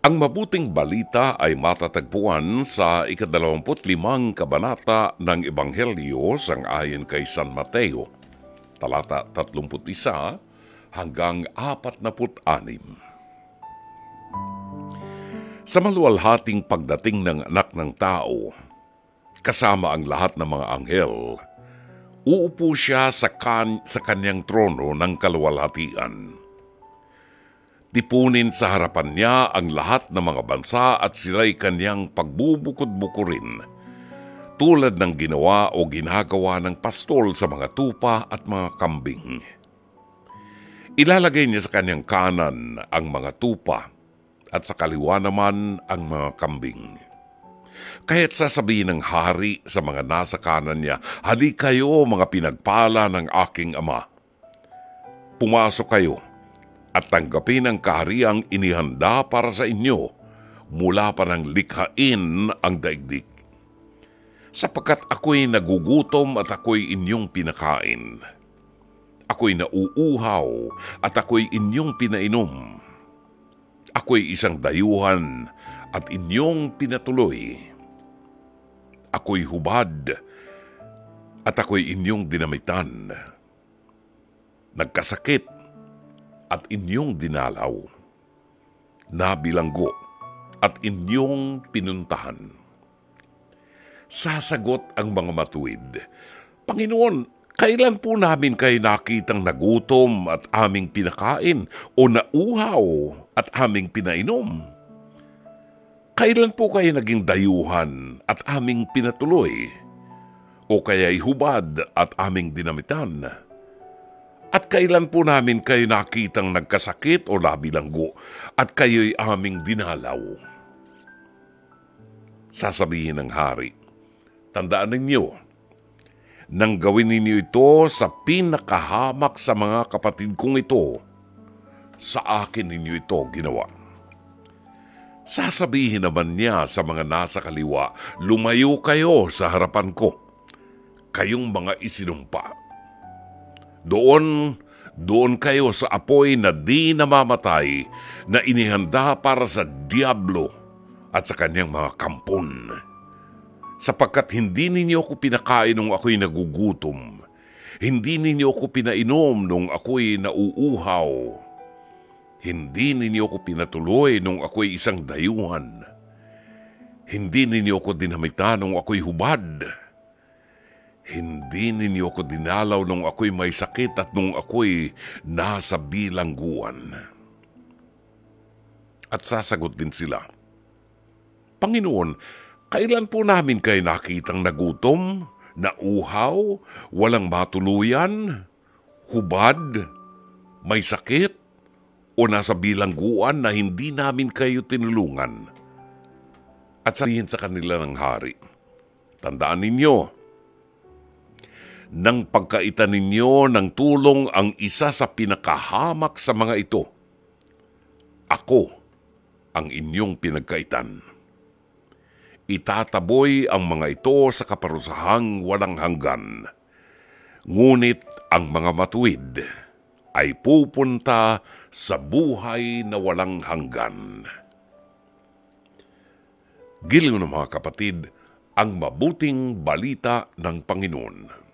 Ang mabuting balita ay matatagpuan sa 25 kabanata ng Ebanghelyo sang-ayon kay San Mateo, talata 31 hanggang 46. Sa maluwalhating pagdating ng Anak ng Tao, kasama ang lahat ng mga anghel, uupo siya sa kanyang trono ng kaluwalhatian. Tipunin sa harapan niya ang lahat ng mga bansa at sila'y kanyang pagbubukod-bukurin, tulad ng ginawa o ginagawa ng pastol sa mga tupa at mga kambing. Ilalagay niya sa kanyang kanan ang mga tupa at sa kaliwa naman ang mga kambing. Kaya't sasabihin ng hari sa mga nasa kanan niya, "Hali kayo, mga pinagpala ng aking Ama. Pumasok kayo at tanggapin ang kahariang inihanda para sa inyo mula pa nang likhain ang daigdig. Sapagkat ako'y nagugutom at ako'y inyong pinakain. Ako'y nauuhaw at ako'y inyong pinainom. Ako'y isang dayuhan at inyong pinatuloy. Ako'y hubad at ako'y inyong dinamitan. Nagkasakit at inyong dinalaw. Nabilanggo at inyong pinuntahan." Sasagot ang mga matuwid, "Panginoon, kailan po namin kayo nakitang nagutom at aming pinakain o nauhaw at aming pinainom? Kailan po kayo naging dayuhan at aming pinatuloy? O kaya'y hubad at aming dinamitan? At kailan po namin kayo nakitang nagkasakit o nabilanggo at kayo'y aming dinalaw?" Sasabihin ng hari, "Tandaan ninyo, nang gawin ninyo ito sa pinakahamak sa mga kapatid kong ito, sa akin ninyo ito ginawa." Sasabihin naman niya sa mga nasa kaliwa, "Lumayo kayo sa harapan ko, kayong mga isinumpa. Doon kayo sa apoy na di namamatay na inihanda para sa diablo at sa kanyang mga kampon. Sapagkat hindi ninyo ako pinakain nung ako'y nagugutom, hindi ninyo ako pinainom nung ako'y nauuhaw, hindi ninyo ako pinatuloy nung ako'y isang dayuhan, hindi ninyo ako dinamitan nung ako'y hubad, hindi ninyo ako dinalaw nung ako'y may sakit at nung ako'y nasa bilangguan." At sasagot din sila, "Panginoon, kailan po namin kayo nakitang nagutom, nauhaw, walang matuluyan, hubad, may sakit, o nasa bilangguan na hindi namin kayo tinulungan?" At sabihin sa kanila ng hari, "Tandaan ninyo, nang pagkaitan ninyo ng tulong ang isa sa pinakahamak sa mga ito, ako ang inyong pinagkaitan. Itataboy ang mga ito sa kaparusahang walang hanggan. Ngunit ang mga matuwid ay pupunta sa buhay na walang hanggan." Giliw ng mga kapatid, ang mabuting balita ng Panginoon.